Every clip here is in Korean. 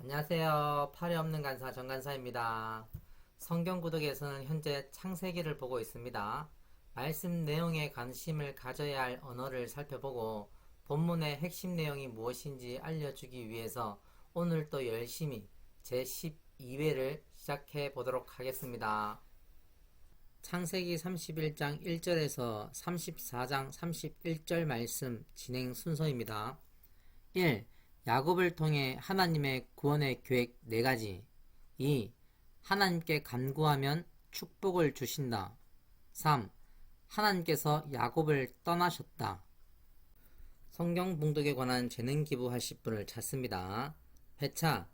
안녕하세요. 팔이 없는 간사 정간사입니다. 성경 구독에서는 현재 창세기를 보고 있습니다. 말씀 내용에 관심을 가져야 할 언어를 살펴보고 본문의 핵심 내용이 무엇인지 알려주기 위해서 오늘 또 열심히 제12회를 시작해 보도록 하겠습니다. 창세기 31장 1절에서 34장 31절 말씀 진행 순서입니다. 1. 야곱을 통해 하나님의 구원의 계획 4가지. 2. 하나님께 간구하면 축복을 주신다. 3. 하나님께서 야곱을 떠나셨다. 성경 봉독에 관한 재능 기부하실 분을 찾습니다. 회차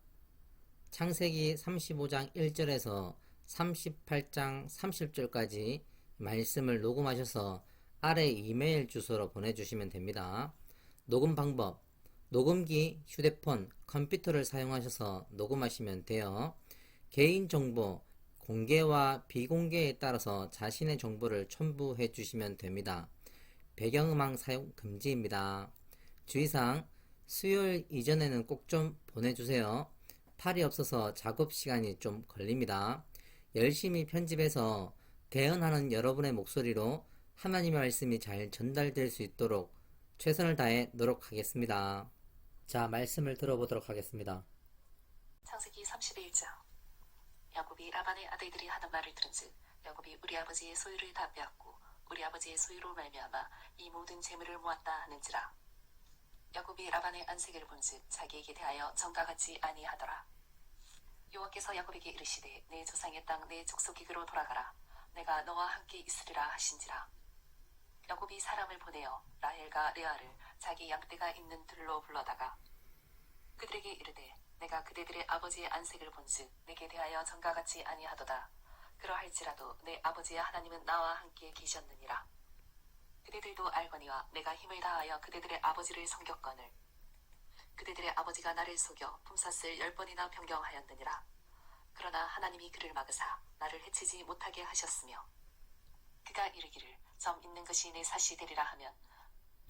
창세기 35장 1절에서 38장 30절까지 말씀을 녹음하셔서 아래 이메일 주소로 보내주시면 됩니다. 녹음 방법 녹음기, 휴대폰, 컴퓨터를 사용하셔서 녹음하시면 돼요. 개인정보, 공개와 비공개에 따라서 자신의 정보를 첨부해 주시면 됩니다. 배경음악 사용 금지입니다. 주의사항, 수요일 이전에는 꼭 좀 보내주세요. 팔이 없어서 작업 시간이 좀 걸립니다. 열심히 편집해서 대언하는 여러분의 목소리로 하나님의 말씀이 잘 전달될 수 있도록 최선을 다해 노력하겠습니다. 자, 말씀을 들어보도록 하겠습니다. 창세기 31장. 야곱이 라반의 아들들이 하는 말을 들은즉 야곱이 우리 아버지의 소유를 다 빼앗고 우리 아버지의 소유로 말미암아 이 모든 재물을 모았다 하는지라. 야곱이 라반의 안색을 본즉 자기에게 대하여 전과 같지 아니하더라. 여호와께서 야곱에게 이르시되 내 조상의 땅 내 족속에게로 돌아가라. 내가 너와 함께 있으리라 하신지라. 야곱이 사람을 보내어 라헬과 레아를 자기 양떼가 있는 들로 불러다가 그들에게 이르되 내가 그대들의 아버지의 안색을 본즉 내게 대하여 전과 같지 아니하도다. 그러할지라도 내 아버지의 하나님은 나와 함께 계셨느니라. 그대들도 알거니와 내가 힘을 다하여 그대들의 아버지를 섬겼거늘 그대들의 아버지가 나를 속여 품삯을 10번이나 변경하였느니라. 그러나 하나님이 그를 막으사 나를 해치지 못하게 하셨으며 그가 이르기를 점 있는 것이 내 삿이 되리라 하면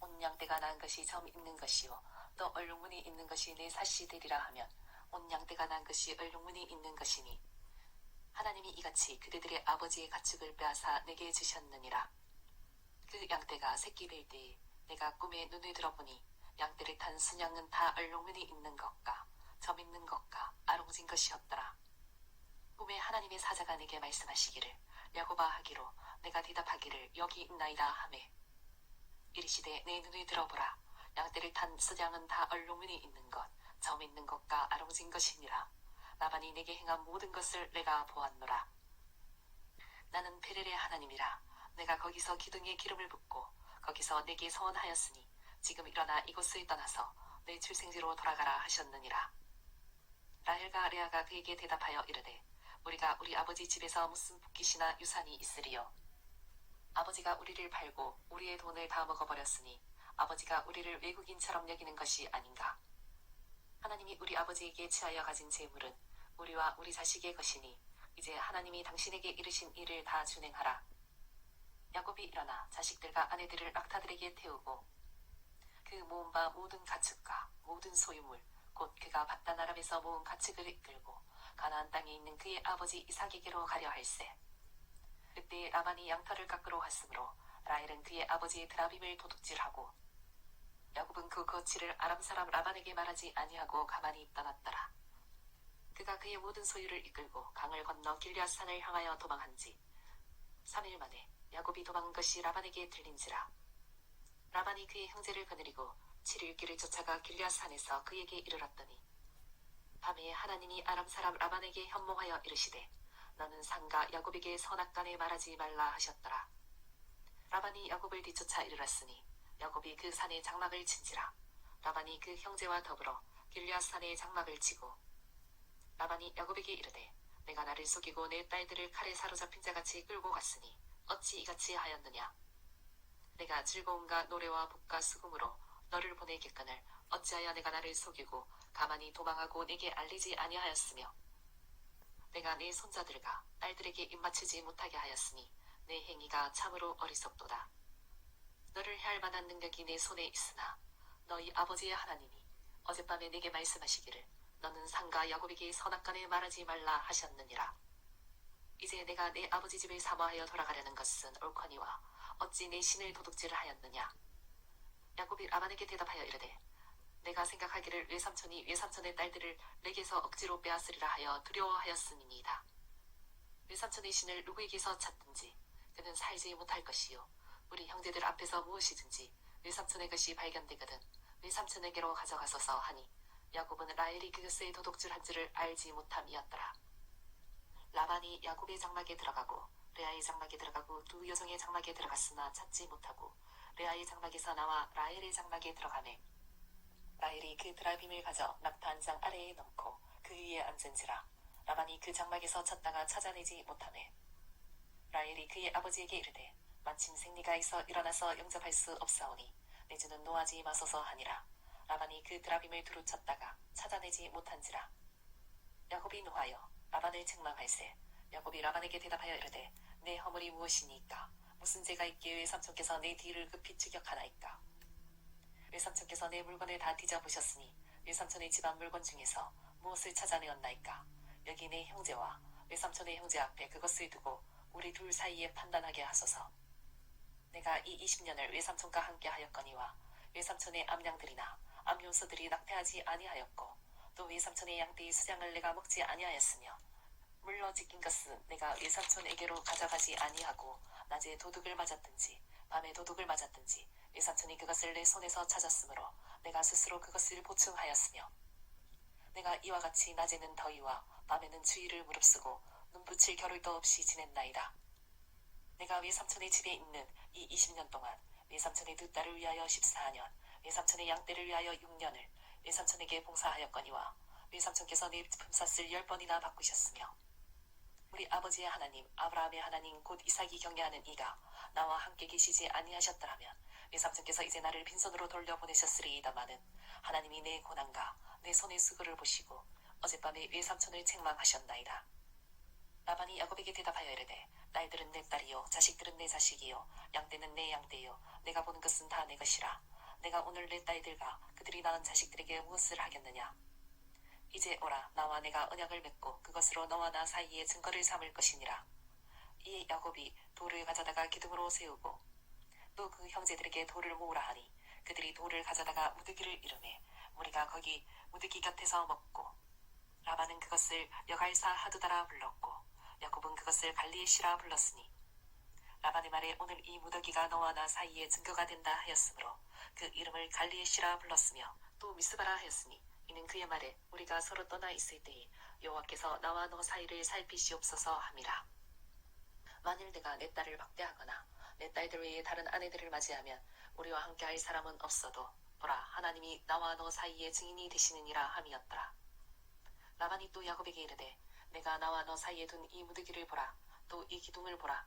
온 양떼가 낳은 것이 점 있는 것이요 또 얼룩무늬 있는 것이 내 삿이 되리라 하면 온 양떼가 낳은 것이 얼룩무늬 있는 것이니 하나님이 이같이 그대들의 아버지의 가축을 빼앗아 내게 주셨느니라. 그 양떼가 새끼 뵐 때에 내가 꿈에 눈을 들어보니 양떼를 탄 순양은 다 얼룩무늬 있는 것과 점 있는 것과 아롱진 것이었더라. 꿈에 하나님의 사자가 내게 말씀하시기를 야곱아 하기로 내가 대답하기를 여기 있나이다 하매 이르시되 내 눈을 들어보라. 양떼를 탄 순양은 다 얼룩무늬 있는 것, 점 있는 것과 아롱진 것이니라. 라반이 내게 행한 모든 것을 내가 보았노라. 나는 베렐의 하나님이라. 내가 거기서 기둥에 기름을 붓고 거기서 내게 서원하였으니 지금 일어나 이곳을 떠나서 내 출생지로 돌아가라 하셨느니라. 라헬과 레아가 그에게 대답하여 이르되 우리가 우리 아버지 집에서 무슨 복깃이나 유산이 있으리요. 아버지가 우리를 팔고 우리의 돈을 다 먹어버렸으니 아버지가 우리를 외국인처럼 여기는 것이 아닌가. 하나님이 우리 아버지에게 취하여 가진 재물은 우리와 우리 자식의 것이니 이제 하나님이 당신에게 이르신 일을 다 준행하라. 야곱이 일어나 자식들과 아내들을 낙타들에게 태우고 그 모은 바 모든 가축과 모든 소유물 곧 그가 밧단 아람에서 모은 가축을 이끌고 가나안 땅에 있는 그의 아버지 이삭에게로 가려 할세. 그때 라반이 양털을 깎으러 왔으므로 라헬은 그의 아버지의 드라빔을 도둑질하고 야곱은 그 거취를 아람 사람 라반에게 말하지 아니하고 가만히 떠났더라. 그가 그의 모든 소유를 이끌고 강을 건너 길앗 산을 향하여 도망한지 3일 만에 야곱이 도망한 것이 라반에게 들린지라. 라반이 그의 형제를 거느리고 7일 길을 쫓아가 길앗 산에서 그에게 이르렀더니 밤에 하나님이 아람 사람 라반에게 현몽하여 이르시되 너는 상가 야곱에게 선악간에 말하지 말라 하셨더라. 라반이 야곱을 뒤쫓아 이르렀으니 야곱이 그 산에 장막을 친지라. 라반이 그 형제와 더불어 길앗 산에 장막을 치고 라반이 야곱에게 이르되 내가 나를 속이고 내 딸들을 칼에 사로잡힌 자같이 끌고 갔으니 어찌 이같이 하였느냐. 내가 즐거움과 노래와 복과 수금으로 너를 보내겠거늘 어찌하여 내가 나를 속이고 가만히 도망하고 내게 알리지 아니하였으며 내가 내 손자들과 딸들에게 입맞추지 못하게 하였으니 내 행위가 참으로 어리석도다. 너를 해할 만한 능력이 내 손에 있으나 너희 아버지의 하나님이 어젯밤에 내게 말씀하시기를 너는 상가 야곱에게 선악간에 말하지 말라 하셨느니라. 이제 내가 내 아버지 집을 사모하여 돌아가려는 것은 옳거니와 어찌 내 신을 도둑질하였느냐. 야곱이 라반에게 대답하여 이르되 내가 생각하기를 외삼촌이 외삼촌의 딸들을 내게서 억지로 빼앗으리라 하여 두려워하였음이니이다. 외삼촌의 신을 누구에게서 찾든지 그는 살지 못할 것이요 우리 형제들 앞에서 무엇이든지 외삼촌의 것이 발견되거든 외삼촌에게로 가져가소서 하니 야곱은 라헬이 그것의 도둑질한 줄을 알지 못함이었더라. 라반이 야곱의 장막에 들어가고 레아의 장막에 들어가고 두 여종의 장막에 들어갔으나 찾지 못하고 레아의 장막에서 나와 라헬의 장막에 들어가매 라헬이 그 드라빔을 가져 낙타 한 장 아래에 넣고 그 위에 앉은지라 라반이 그 장막에서 찾다가 찾아내지 못하매 라헬이 그의 아버지에게 이르되 마침 생리가 있어 일어나서 영접할 수 없사오니 내 주는 노하지 마소서 하니라. 라반이 그 드라빔을 두루 찾다가 찾아내지 못한지라. 야곱이 노하여 라반을 책망할세. 야곱이 라반에게 대답하여 이르되 내 허물이 무엇이니까 무슨 죄가 있기에 외삼촌께서 내 뒤를 급히 추격하나이까. 외삼촌께서 내 물건을 다 뒤져보셨으니 외삼촌의 집안 물건 중에서 무엇을 찾아내었나이까. 여기 내 형제와 외삼촌의 형제 앞에 그것을 두고 우리 둘 사이에 판단하게 하소서. 내가 이 20년을 외삼촌과 함께 하였거니와 외삼촌의 암양들이나 암용소들이 낙태하지 아니하였고 또 외삼촌의 양떼의 수장을 내가 먹지 아니하였으며 물러 지킨 것은 내가 외삼촌에게로 가져가지 아니하고 낮에 도둑을 맞았든지 밤에 도둑을 맞았든지 외삼촌이 그것을 내 손에서 찾았으므로 내가 스스로 그것을 보충하였으며 내가 이와 같이 낮에는 더위와 밤에는 추위를 무릅쓰고 눈붙일 겨를도 없이 지냈나이다. 내가 외삼촌의 집에 있는 이 20년 동안 외삼촌의 두 딸을 위하여 14년, 외삼촌의 양떼를 위하여 6년을 외삼촌에게 봉사하였거니와 외삼촌께서 내 품삯을 10번이나 바꾸셨으며 우리 아버지의 하나님 아브라함의 하나님 곧 이삭이 경외하는 이가 나와 함께 계시지 아니하셨더라면 외삼촌께서 이제 나를 빈손으로 돌려보내셨으리이다마는 하나님이 내 고난과 내 손의 수고를 보시고 어젯밤에 외삼촌을 책망하셨나이다. 라반이 야곱에게 대답하여 이르되 딸들은 내 딸이요 자식들은 내 자식이요 양떼는 내 양떼요 내가 보는 것은 다 내 것이라. 내가 오늘 내 딸들과 그들이 낳은 자식들에게 무엇을 하겠느냐. 이제 오라 나와 내가 언약을 맺고 그것으로 너와 나 사이에 증거를 삼을 것이니라. 이에 야곱이 돌을 가져다가 기둥으로 세우고 또 그 형제들에게 돌을 모으라 하니 그들이 돌을 가져다가 무드기를 이르매 무리가 거기 무드기 곁에서 먹고 라반은 그것을 여갈사 하두다라 불렀고 야곱은 그것을 갈리에시라 불렀으니 라반의 말에 오늘 이 무더기가 너와 나 사이에 증거가 된다 하였으므로 그 이름을 갈리에시라 불렀으며 또 미스바라 하였으니 이는 그의 말에 우리가 서로 떠나 있을 때에 여호와께서 나와 너 사이를 살피시옵소서 함이라. 만일 내가 내 딸을 박대하거나 내 딸들 외에 다른 아내들을 맞이하면 우리와 함께할 사람은 없어도 보라 하나님이 나와 너 사이에 증인이 되시느니라 함이었더라. 라반이 또 야곱에게 이르되 내가 나와 너 사이에 둔 이 무더기를 보라. 또 이 기둥을 보라.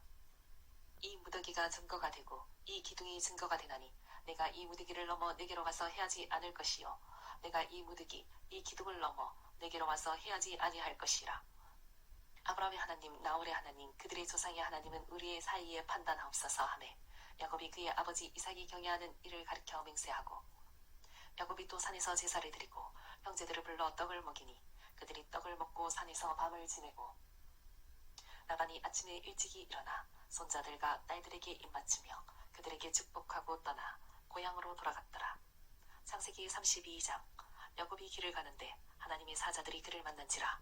이 무더기가 증거가 되고 이 기둥이 증거가 되나니 내가 이 무더기를 넘어 내게로 가서 해하지 않을 것이요 내가 이 무더기 이 기둥을 넘어 내게로 와서 해하지 아니할 것이라. 아브라함의 하나님 나홀의 하나님 그들의 조상의 하나님은 우리의 사이에 판단하옵소서 하매 야곱이 그의 아버지 이삭이 경외하는 이를 가리켜 맹세하고 야곱이 또 산에서 제사를 드리고 형제들을 불러 떡을 먹이니 그들이 떡을 먹고 산에서 밤을 지내고 라반이 아침에 일찍이 일어나 손자들과 딸들에게 입맞추며 그들에게 축복하고 떠나 고향으로 돌아갔더라. 창세기 32장. 야곱이 길을 가는데 하나님의 사자들이 그를 만난지라.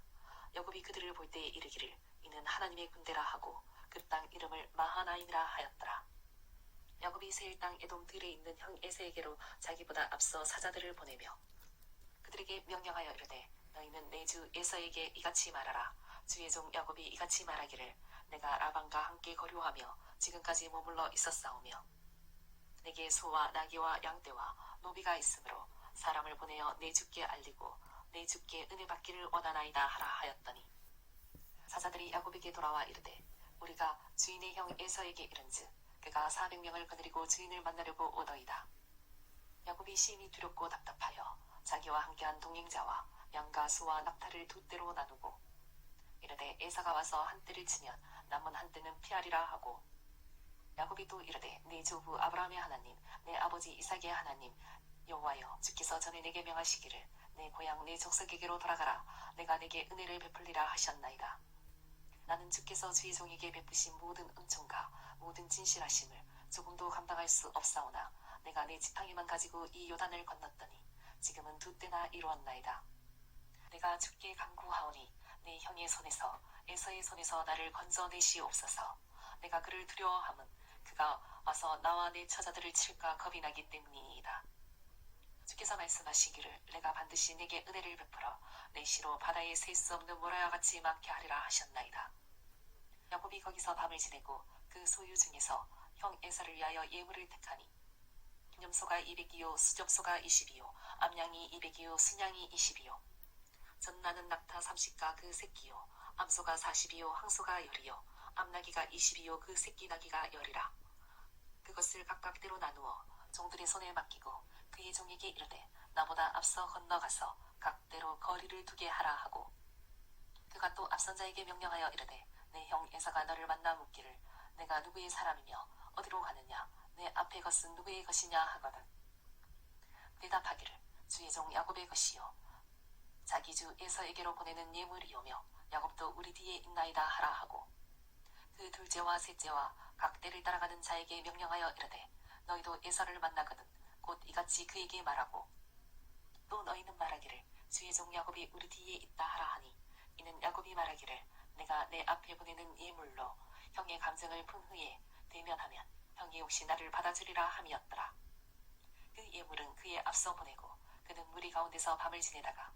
야곱이 그들을 볼 때에 이르기를 이는 하나님의 군대라 하고 그 땅 이름을 마하나임이라 하였더라. 야곱이 세일 땅 에돔 들에 있는 형 에세에게로 자기보다 앞서 사자들을 보내며 그들에게 명령하여 이르되 너희는 내 주 에서에게 이같이 말하라. 주의 종 야곱이 이같이 말하기를 내가 라반과 함께 거류하며 지금까지 머물러 있었사오며 내게 소와 나귀와 양떼와 노비가 있으므로 사람을 보내어 내 주께 알리고 내 주께 은혜 받기를 원하나이다 하라 하였더니 사자들이 야곱에게 돌아와 이르되 우리가 주인의 형 에서에게 이른즉 그가 400명을 거느리고 주인을 만나려고 오더이다. 야곱이 심히 두렵고 답답하여 자기와 함께한 동행자와 양과 소와 낙타를 두 떼로 나누고 이르되 에사가 와서 한 떼를 치면 남은 한 떼는 피하리라 하고 야곱이 또 이르되 내 조부 아브라함의 하나님 내 아버지 이삭의 하나님 여호와여 주께서 전에 내게 명하시기를 내 고향 내 족속에게로 돌아가라. 내가 내게 은혜를 베풀리라 하셨나이다. 나는 주께서 주의 종에게 베푸신 모든 은총과 모든 진실하심을 조금도 감당할 수 없사오나 내가 내 지팡이만 가지고 이 요단을 건넜더니 지금은 두 때나 이루었나이다. 내가 주께 간구하오니 내 형의 손에서 에서의 손에서 나를 건져내시옵소서. 내가 그를 두려워함은 그가 와서 나와 내 처자들을 칠까 겁이 나기 때문이니이다. 주께서 말씀하시기를 내가 반드시 내게 은혜를 베풀어 내 시로 바다에 셀 수 없는 모래와 같이 많게 하리라 하셨나이다. 야곱이 거기서 밤을 지내고 그 소유 중에서 형 에서를 위하여 예물을 택하니 기념소가 200이요 수접소가 20이요 암양이 200이요 순양이 20이요 전나는 낙타 30가 그 새끼요 암소가 40이요 항소가 10이요 암나기가 20이요 그 새끼 나기가 10이라. 그것을 각각 때로 나누어 종들의 손에 맡기고 그의 종에게 이르되 나보다 앞서 건너가서 각대로 거리를 두게 하라 하고 그가 또 앞선 자에게 명령하여 이르되 내 형 에사가 너를 만나 묻기를 내가 누구의 사람이며 어디로 가느냐 내 앞의 것은 누구의 것이냐 하거든. 대답하기를 주의 종 야곱의 것이요 자기 주 에서에게로 보내는 예물이오며 야곱도 우리 뒤에 있나이다 하라 하고 그 둘째와 셋째와 각 때를 따라가는 자에게 명령하여 이르되 너희도 에서를 만나거든 곧 이같이 그에게 말하고 또 너희는 말하기를 주의 종 야곱이 우리 뒤에 있다 하라 하니 이는 야곱이 말하기를 내가 내 앞에 보내는 예물로 형의 감정을 푼 후에 대면하면 형이 혹시 나를 받아주리라 함이었더라. 그 예물은 그의 앞서 보내고 그는 무리 가운데서 밤을 지내다가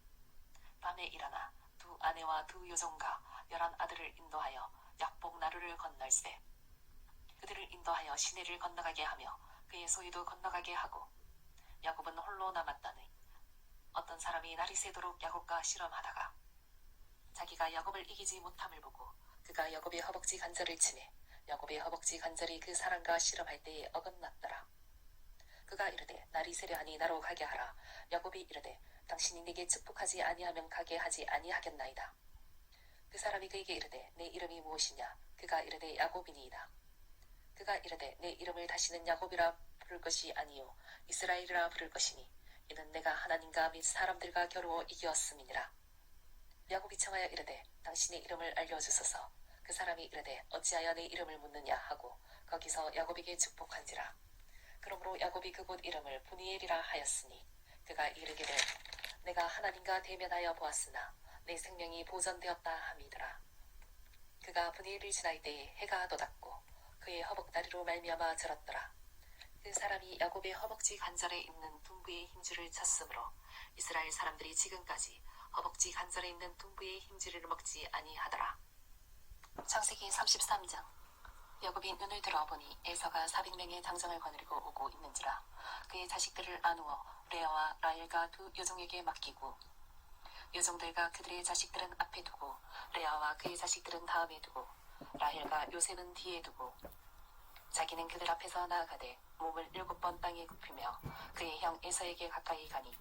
밤에 일어나 두 아내와 두 요종과 11 아들을 인도하여 약복 나루를 건널세 그들을 인도하여 시내를 건너가게 하며 그의 소유도 건너가게 하고 야곱은 홀로 남았다니 어떤 사람이 날이 새도록 야곱과 실험하다가 자기가 야곱을 이기지 못함을 보고 그가 야곱의 허벅지 관절을 치매 야곱의 허벅지 관절이 그 사람과 실험할 때에 어긋났더라. 그가 이르되 날이 새려하니 나로 가게 하라. 야곱이 이르되 당신이 내게 축복하지 아니하면 가게 하지 아니하겠나이다. 그 사람이 그에게 이르되 내 이름이 무엇이냐. 그가 이르되 야곱이니이다. 그가 이르되 내 이름을 다시는 야곱이라 부를 것이 아니요 이스라엘이라 부를 것이니 이는 내가 하나님과 및 사람들과 겨루어 이기었음이니라. 야곱이 청하여 이르되 당신의 이름을 알려주소서. 그 사람이 이르되 어찌하여 내 이름을 묻느냐 하고 거기서 야곱에게 축복한지라. 그러므로 야곱이 그곳 이름을 브니엘이라 하였으니 그가 이르기를 내가 하나님과 대면하여 보았으나 내 생명이 보전되었다 함이더라. 그가 브니엘을 지날 때에 해가 돋았고 그의 허벅다리로 말미암아 절었더라. 그 사람이 야곱의 허벅지 관절에 있는 둥부의 힘줄을 쳤으므로 이스라엘 사람들이 지금까지 허벅지 관절에 있는 둥부의 힘줄을 먹지 아니하더라. 창세기 33장. 야곱이 눈을 들어보니 에서가 400명의 장정을 거느리고 오고 있는지라. 그의 자식들을 나누어 레아와 라헬과 두 여종에게 맡기고 여종들과 그들의 자식들은 앞에 두고 레아와 그의 자식들은 다음에 두고 라헬과 요셉은 뒤에 두고 자기는 그들 앞에서 나아가되 몸을 7번 땅에 굽히며 그의 형 에서에게 가까이 가니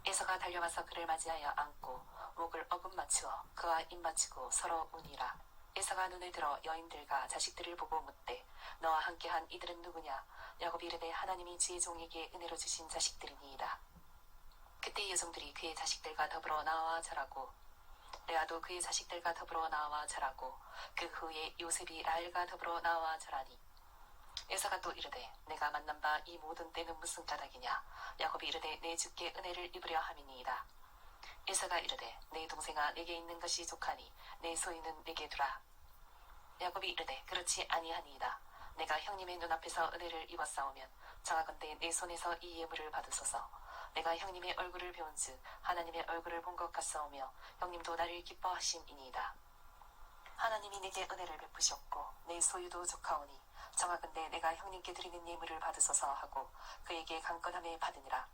에서가 달려와서 그를 맞이하여 안고 목을 어금 맞추어 그와 입 맞추고 서로 우니라. 에서가 눈을 들어 여인들과 자식들을 보고 묻되 너와 함께한 이들은 누구냐. 야곱이 이르되 하나님이 주의 종에게 은혜로 주신 자식들이니이다. 그때 여종들이 그의 자식들과 더불어 나와 자라고 레아도 그의 자식들과 더불어 나와 자라고 그 후에 요셉이 라헬과 더불어 나와 자라니 에서가 또 이르되 내가 만난 바 이 모든 때는 무슨 까닭이냐. 야곱이 이르되 내 주께 은혜를 입으려 함이니이다. 에서가 이르되 내 동생아 내게 있는 것이 족하니 내 소유는 내게 두라. 야곱이 이르되 그렇지 아니하니이다. 내가 형님의 눈앞에서 은혜를 입었사오면 정하건대 내 손에서 이 예물을 받으소서. 내가 형님의 얼굴을 배운즉 하나님의 얼굴을 본 것 같사오며 형님도 나를 기뻐하심이니이다. 하나님이 내게 은혜를 베푸셨고 내 소유도 족하오니 정하건대 내가 형님께 드리는 예물을 받으소서 하고 그에게 강건함에 받으니라.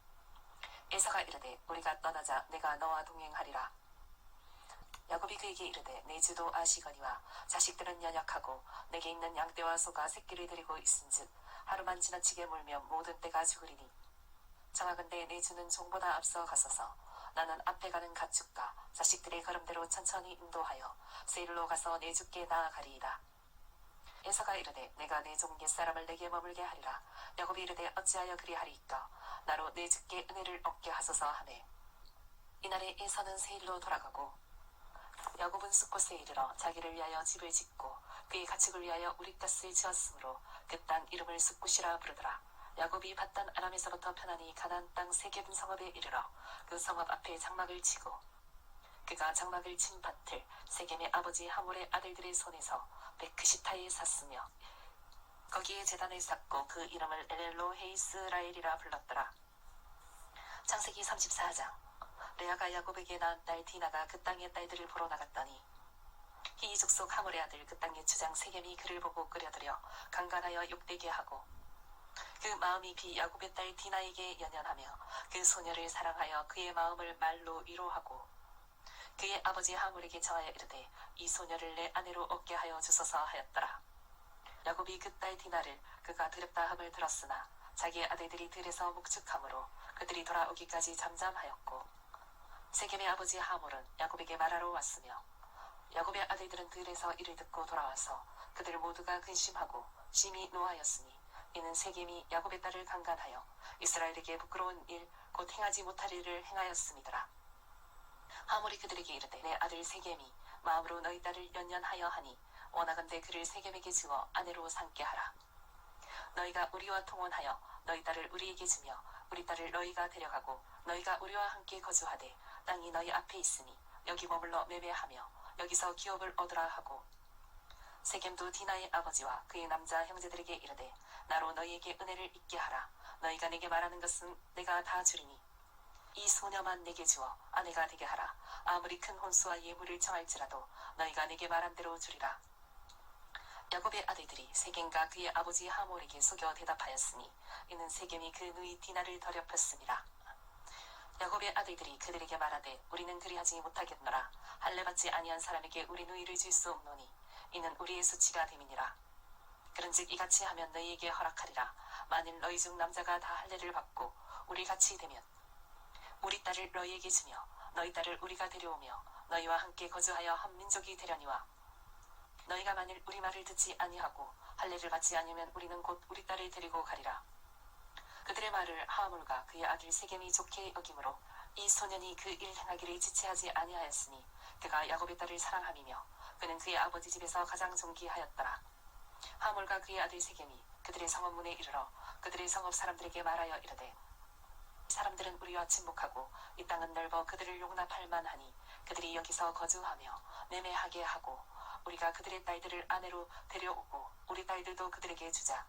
에서가 이르되 우리가 떠나자 내가 너와 동행하리라. 야곱이 그에게 이르되 내 주도 아시거니와 자식들은 연약하고 내게 있는 양떼와 소가 새끼를 데리고 있은즉 하루만 지나치게 몰면 모든 떼가 죽으리니 정하건대 내 주는 종보다 앞서 가소서. 나는 앞에 가는 가축과 자식들의 걸음대로 천천히 인도하여 세일로 가서 내 주께 나아가리이다. 에서가 이르되 내가 내 종 옛사람을 내게 머물게 하리라. 야곱이 이르되 어찌하여 그리하리이까. 나로 내 주께 은혜를 얻게 하소서 하매 이날에 에서는 세일로 돌아가고 야곱은 숫곳에 이르러 자기를 위하여 집을 짓고 그의 가축을 위하여 우릿갓을 지었으므로 그 땅 이름을 숫곳이라 부르더라. 야곱이 밧단 아람에서부터 편안히 가나안 땅 세겜 성읍에 이르러 그 성읍 앞에 장막을 치고 그가 장막을 친 밭을 세겜의 아버지 하몰의 아들들의 손에서 베크시타에 샀으며 거기에 제단을 쌓고 그 이름을 엘렐로 헤이스라엘이라 불렀더라. 창세기 34장. 레아가 야곱에게 낳은 딸 디나가 그 땅의 딸들을 보러 나갔더니 히이 족속 하몰의 아들 그 땅의 주장 세겜이 그를 보고 끌어들여 강간하여 욕되게 하고 그 마음이 비 야곱의 딸 디나에게 연연하며 그 소녀를 사랑하여 그의 마음을 말로 위로하고 그의 아버지 하몰에게 청하여 이르되 이 소녀를 내 아내로 얻게 하여 주소서 하였더라. 야곱이 그 딸 디나를 그가 드렸다 함을 들었으나 자기의 아들들이 들에서 목축함으로 그들이 돌아오기까지 잠잠하였고 세겜의 아버지 하몰은 야곱에게 말하러 왔으며 야곱의 아들들은 들에서 이를 듣고 돌아와서 그들 모두가 근심하고 심히 노하였으니 이는 세겜이 야곱의 딸을 강간하여 이스라엘에게 부끄러운 일 곧 행하지 못할 일을 행하였음이더라. 하몰이 그들에게 이르되 내 아들 세겜이 마음으로 너희 딸을 연연하여 하니 원하건대 그를 세겜에게 주어 아내로 삼게 하라. 너희가 우리와 통혼하여 너희 딸을 우리에게 주며 우리 딸을 너희가 데려가고 너희가 우리와 함께 거주하되 땅이 너희 앞에 있으니 여기 머물러 매매하며 여기서 기업을 얻으라 하고 세겜도 디나의 아버지와 그의 남자 형제들에게 이르되 나로 너희에게 은혜를 잊게 하라. 너희가 내게 말하는 것은 내가 다 주리니 이 소녀만 내게 주어 아내가 되게 하라. 아무리 큰 혼수와 예물을 청할지라도 너희가 내게 말한 대로 주리라. 야곱의 아들들이 세겜과 그의 아버지 하몰에게 속여 대답하였으니 이는 세겜이 그 누이 디나를 더럽혔음이라. 야곱의 아들들이 그들에게 말하되 우리는 그리하지 못하겠노라. 할례받지 아니한 사람에게 우리 누이를 줄 수 없노니 이는 우리의 수치가 됨이니라. 그런즉 이같이 하면 너희에게 허락하리라. 만일 너희 중 남자가 다 할례를 받고 우리 같이 되면 우리 딸을 너희에게 주며 너희 딸을 우리가 데려오며 너희와 함께 거주하여 한 민족이 되려니와 너희가 만일 우리 말을 듣지 아니하고 할례를 받지 아니면 우리는 곧 우리 딸을 데리고 가리라. 그들의 말을 하몰과 그의 아들 세겜이 좋게 여기므로 이 소년이 그 일 행하기를 지체하지 아니하였으니 그가 야곱의 딸을 사랑함이며 그는 그의 아버지 집에서 가장 존귀하였더라. 하몰과 그의 아들 세겜이 그들의 성읍 문에 이르러 그들의 성읍 사람들에게 말하여 이르되 사람들은 우리와 친목하고 이 땅은 넓어 그들을 용납할 만하니 그들이 여기서 거주하며 매매하게 하고 우리가 그들의 딸들을 아내로 데려오고 우리 딸들도 그들에게 주자.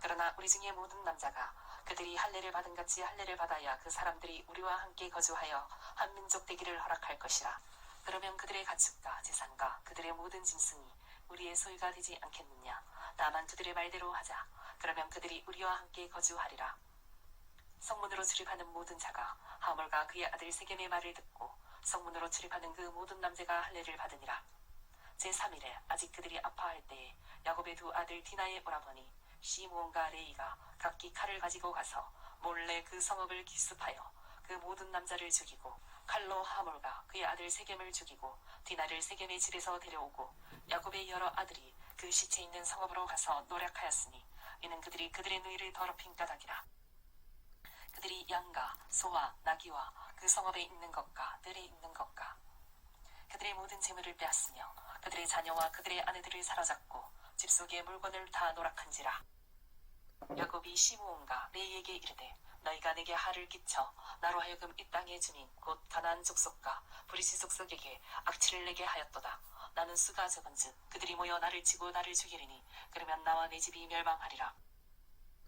그러나 우리 중에 모든 남자가 그들이 할례를 받은 같이 할례를 받아야 그 사람들이 우리와 함께 거주하여 한 민족 되기를 허락할 것이라. 그러면 그들의 가축과 재산과 그들의 모든 짐승이 우리의 소유가 되지 않겠느냐. 다만 그들의 말대로 하자. 그러면 그들이 우리와 함께 거주하리라. 성문으로 출입하는 모든 자가 하몰과 그의 아들 세겜의 말을 듣고 성문으로 출입하는 그 모든 남자가 할례를 받으니라. 제3일에 아직 그들이 아파할 때에 야곱의 두 아들 디나의 오라버니 시므온과 레이가 각기 칼을 가지고 가서 몰래 그 성읍을 기습하여 그 모든 남자를 죽이고 칼로 하몰과 그의 아들 세겜을 죽이고 디나를 세겜의 집에서 데려오고 야곱의 여러 아들이 그 시체 있는 성읍으로 가서 노력하였으니 이는 그들이 그들의 누이를 더럽힌 까닭이라. 그들이 양과 소와 나귀와 그 성읍에 있는 것과 들에 있는 것과 그들의 모든 재물을 빼앗으며 그들의 자녀와 그들의 아내들을 사로잡고 집 속의 물건을 다 노락한지라. 야곱이 시므온과 레이에게 이르되 너희가 내게 하를 끼쳐 나로 하여금 이 땅의 주민 곧 가나안 족속과 브리스 족속에게 악취를 내게 하였도다. 나는 수가 적은즉 그들이 모여 나를 치고 나를 죽이리니 그러면 나와 내 집이 멸망하리라.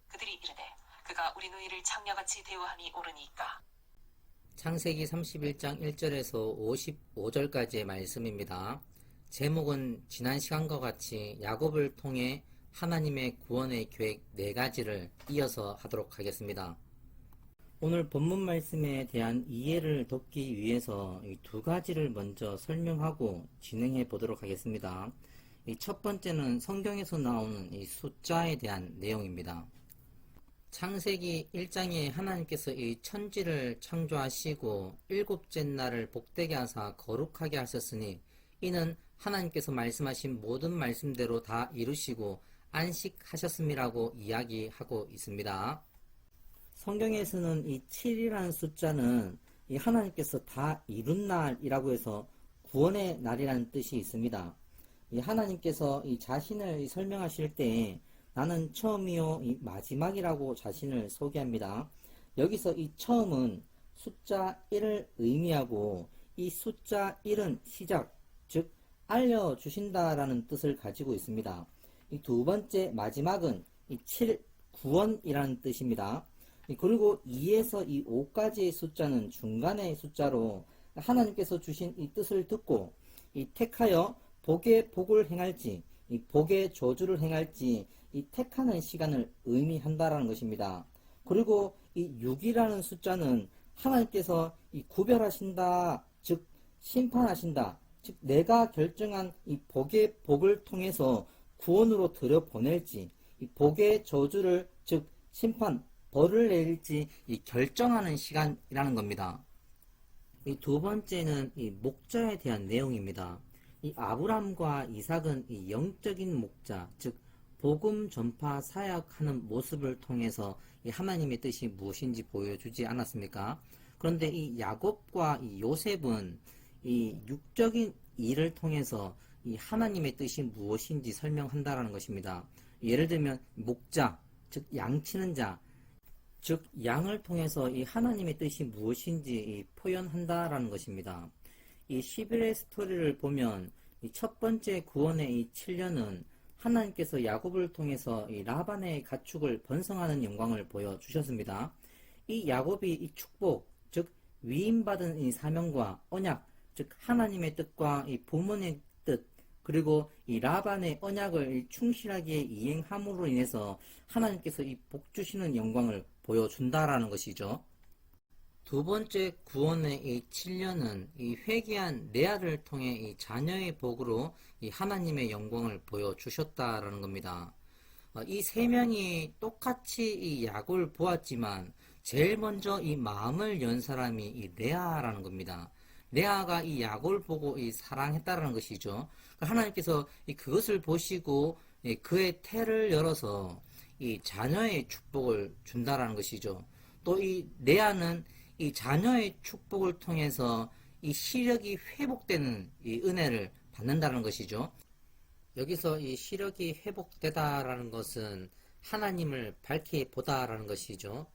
그들이 이르되 그가 우리 누이를 창녀같이 대우함이 옳으니까. 창세기 31장 1절에서 55절까지의 말씀입니다. 제목은 지난 시간과 같이 야곱을 통해 하나님의 구원의 계획 4가지를 이어서 하도록 하겠습니다. 오늘 본문 말씀에 대한 이해를 돕기 위해서 이 2가지를 먼저 설명하고 진행해 보도록 하겠습니다. 이 첫 번째는 성경에서 나오는 이 숫자에 대한 내용입니다. 창세기 1장에 하나님께서 이 천지를 창조하시고 7째 날을 복되게 하사 거룩하게 하셨으니 이는 하나님께서 말씀하신 모든 말씀대로 다 이루시고 안식하셨음이라고 이야기하고 있습니다. 성경에서는 이 7이라는 숫자는 이 하나님께서 다 이룬 날이라고 해서 구원의 날이라는 뜻이 있습니다. 이 하나님께서 이 자신을 설명하실 때 나는 처음이요 이 마지막이라고 자신을 소개합니다. 여기서 이 처음은 숫자 1을 의미하고 이 숫자 1은 시작, 즉 알려주신다라는 뜻을 가지고 있습니다. 이 두 번째 마지막은 이 7, 구원이라는 뜻입니다. 그리고 2에서 이 5까지의 숫자는 중간의 숫자로 하나님께서 주신 이 뜻을 듣고 이 택하여 복의 복을 행할지 이 복의 저주를 행할지 이 택하는 시간을 의미한다라는 것입니다. 그리고 이 6이라는 숫자는 하나님께서 이 구별하신다, 즉 심판하신다, 즉 내가 결정한 이 복의 복을 통해서 구원으로 들여보낼지 이 복의 저주를 즉 심판 벌을 내릴지 이 결정하는 시간이라는 겁니다. 이 두 번째는 이 목자에 대한 내용입니다. 이 아브람과 이삭은 이 영적인 목자, 즉 복음 전파 사역하는 모습을 통해서 이 하나님의 뜻이 무엇인지 보여주지 않았습니까? 그런데 이 야곱과 이 요셉은 이 육적인 일을 통해서 이 하나님의 뜻이 무엇인지 설명한다라는 것입니다. 예를 들면 목자, 즉 양치는 자, 즉 양을 통해서 이 하나님의 뜻이 무엇인지 표현한다라는 것입니다. 이 11의 스토리를 보면 이 첫 번째 구원의 이 7년은 하나님께서 야곱을 통해서 이 라반의 가축을 번성하는 영광을 보여주셨습니다. 이 야곱이 이 축복, 즉 위임받은 이 사명과 언약, 즉 하나님의 뜻과 이 부모의 뜻, 그리고 이 라반의 언약을 충실하게 이행함으로 인해서 하나님께서 이 복 주시는 영광을 보여준다라는 것이죠. 두 번째 구원의 이 7년은 이 회개한 레아를 통해 이 자녀의 복으로 이 하나님의 영광을 보여주셨다라는 겁니다. 이 세 명이 똑같이 이 야곱을 보았지만 제일 먼저 이 마음을 연 사람이 이 레아라는 겁니다. 레아가 이 야곱을 보고 이 사랑했다라는 것이죠. 하나님께서 그것을 보시고 그의 태를 열어서 이 자녀의 축복을 준다라는 것이죠. 또 이 레아는 이 자녀의 축복을 통해서 이 시력이 회복되는 이 은혜를 받는다는 것이죠. 여기서 이 시력이 회복되다라는 것은 하나님을 밝히 보다라는 것이죠.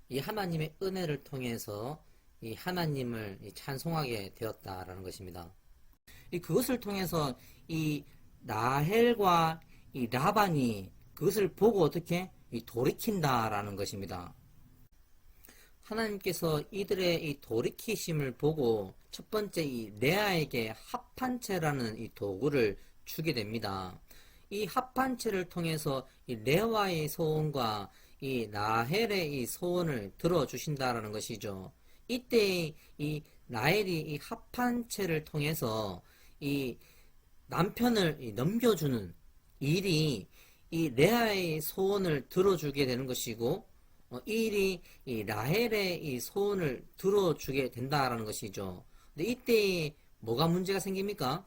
이 하나님의 은혜를 통해서 이 하나님을 찬송하게 되었다라는 것입니다. 그것을 통해서 이 라헬과 이 라반이 그것을 보고 어떻게 돌이킨다라는 것입니다. 하나님께서 이들의 이 돌이키심을 보고 첫 번째 이 레아에게 합판체라는 이 도구를 주게 됩니다. 이 합판체를 통해서 이 레아의 소원과 이 라헬의 이 소원을 들어주신다라는 것이죠. 이때 이 라헬이 이 합판체를 통해서 이 남편을 넘겨주는 일이 이 레아의 소원을 들어주게 되는 것이고 이 일이 이 라헬의 이 소원을 들어주게 된다라는 것이죠. 근데 이때 뭐가 문제가 생깁니까?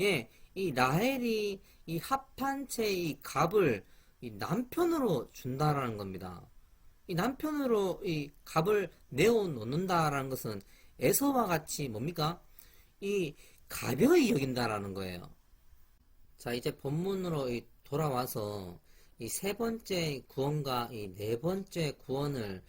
예, 이 라헬이 이 합판체의 이 값을 이 남편으로 준다라는 겁니다. 이 남편으로 이 값을 내어놓는다라는 것은 에서와 같이 뭡니까? 이 가벼이 여긴다라는 거예요. 자, 이제 본문으로 돌아와서 이 세 번째 구원과 이 네 번째 구원을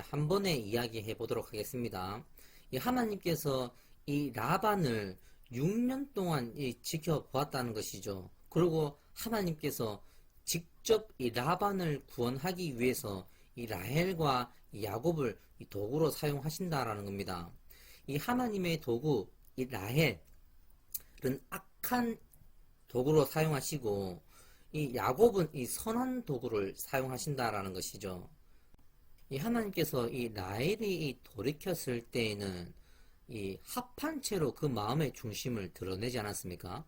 한 번에 이야기해 보도록 하겠습니다. 이 하나님께서 이 라반을 6년 동안 지켜보았다는 것이죠. 그리고 하나님께서 직접 이 라반을 구원하기 위해서 이 라헬과 이 야곱을 이 도구로 사용하신다라는 겁니다. 이 하나님의 도구 이 라헬은 악한 도구로 사용하시고 이 야곱은 이 선한 도구를 사용하신다라는 것이죠. 이 하나님께서 이 라헬이 이 돌이켰을 때에는 이 합한채로 그 마음의 중심을 드러내지 않았습니까?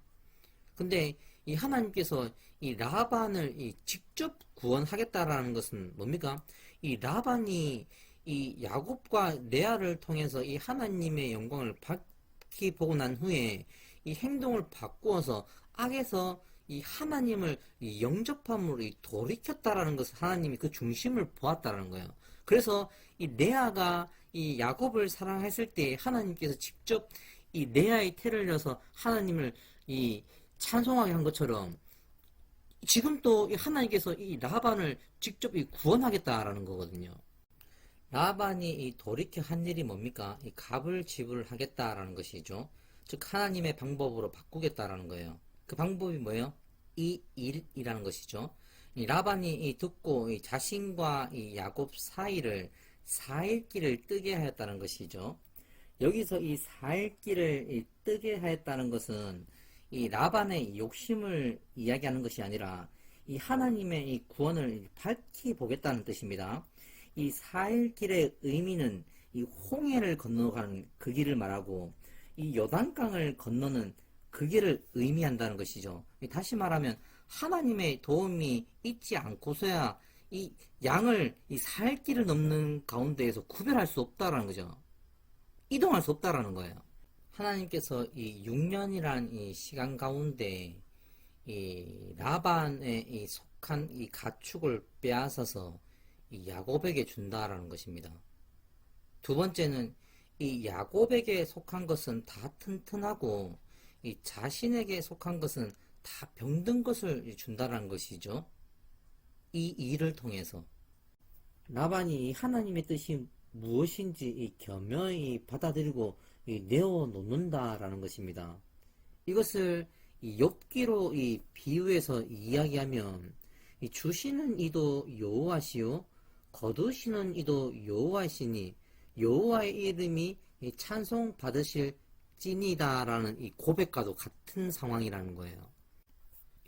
근데 이 하나님께서 이 라반을 이 직접 구원하겠다라는 것은 뭡니까? 이 라반이 이 야곱과 레아를 통해서 이 하나님의 영광을 밝히 보고 난 후에 이 행동을 바꾸어서 악에서 이 하나님을 이 영접함으로 이 돌이켰다라는 것을 하나님이 그 중심을 보았다라는 거예요. 그래서 이 레아가 이 야곱을 사랑했을 때 하나님께서 직접 이 레아의 태를 이어서 하나님을 이 찬송하게 한 것처럼 지금 또 하나님께서 이 라반을 직접 이 구원하겠다라는 거거든요. 라반이 이 돌이켜 한 일이 뭡니까? 이 값을 지불하겠다라는 것이죠. 즉 하나님의 방법으로 바꾸겠다라는 거예요. 그 방법이 뭐예요? 이 일이라는 것이죠. 이 라반이 이 듣고 이 자신과 이 야곱 사이를 4일 길을 뜨게 하였다는 것이죠. 여기서 이 4일 길을 뜨게 하였다는 것은 이 라반의 욕심을 이야기하는 것이 아니라 이 하나님의 이 구원을 밝히 보겠다는 뜻입니다. 이 4일 길의 의미는 이 홍해를 건너가는 그 길을 말하고 이 요단강을 건너는 그 길을 의미한다는 것이죠. 다시 말하면 하나님의 도움이 있지 않고서야 이 양을 이 4일 길을 넘는 가운데에서 구별할 수 없다라는 거죠. 이동할 수 없다라는 거예요. 하나님께서 이 6년이란 이 시간 가운데 이 라반에 이 속한 이 가축을 빼앗아서 이 야곱에게 준다라는 것입니다. 두 번째는 이 야곱에게 속한 것은 다 튼튼하고 이 자신에게 속한 것은 다 병든 것을 준다라는 것이죠. 이 일을 통해서 라반이 하나님의 뜻이 무엇인지 이 겸허히 받아들이고 이 내어놓는다라는 것입니다. 이것을 이 욥기로 이 비유해서 이야기하면 이 주시는 이도 여호와시요 거두시는 이도 여호와시니 여호와의 이름이 이 찬송 받으실 찐이다라는 이 고백과도 같은 상황이라는 거예요.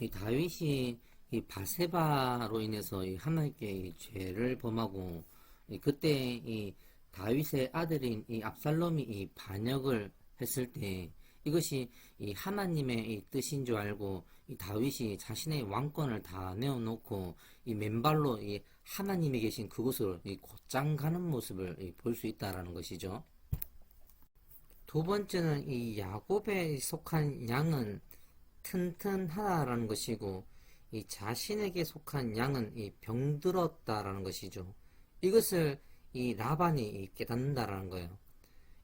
이 다윗이 이 바세바로 인해서 이 하나님께 이 죄를 범하고 그때 이 다윗의 아들인 이 압살롬이 이 반역을 했을 때 이것이 이 하나님의 이 뜻인 줄 알고 이 다윗이 자신의 왕권을 다 내어놓고 이 맨발로 이 하나님이 계신 그곳으로 이 곧장 가는 모습을 볼 수 있다라는 것이죠. 두 번째는 이 야곱에 속한 양은 튼튼하다라는 것이고 이 자신에게 속한 양은 이 병들었다라는 것이죠. 이것을 이 라반이 깨닫는다라는 거예요.